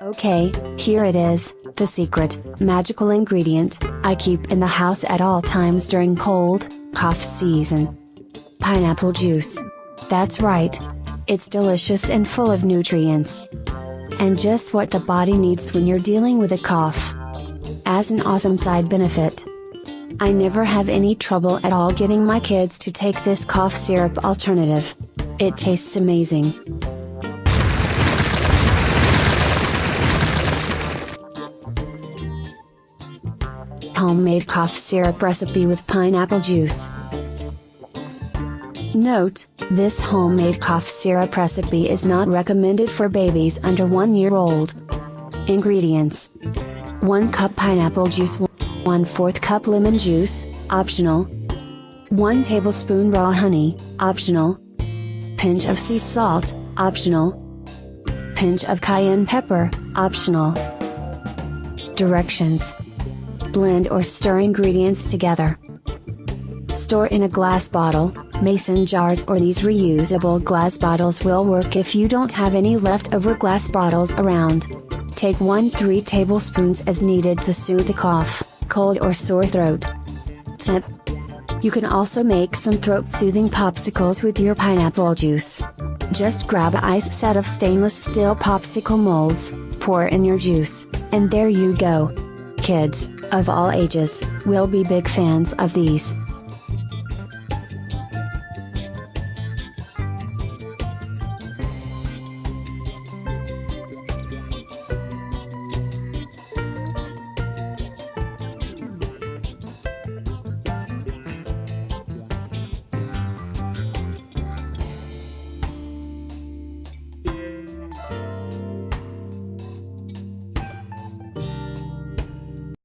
Okay, here it is, the secret, magical ingredient, I keep in the house at all times during cold, cough season. Pineapple juice. That's right. It's delicious and full of nutrients. And just what the body needs when you're dealing with a cough. As an awesome side benefit, I never have any trouble at all getting my kids to take this cough syrup alternative. It tastes amazing. Homemade cough syrup recipe with pineapple juice. Note, this homemade cough syrup recipe is not recommended for babies under 1 year old. Ingredients: 1 cup pineapple juice, 1/4 cup lemon juice, optional. 1 tablespoon raw honey, optional. Pinch of sea salt, optional. Pinch of cayenne pepper, optional. Directions: blend or stir ingredients together. Store in a glass bottle, mason jars, or these reusable glass bottles will work if you don't have any leftover glass bottles around. Take 1-3 tablespoons as needed to soothe the cough, cold or sore throat. Tip: you can also make some throat-soothing popsicles with your pineapple juice. Just grab a ice set of stainless steel popsicle molds, pour in your juice, and there you go. Kids, of all ages, will be big fans of these.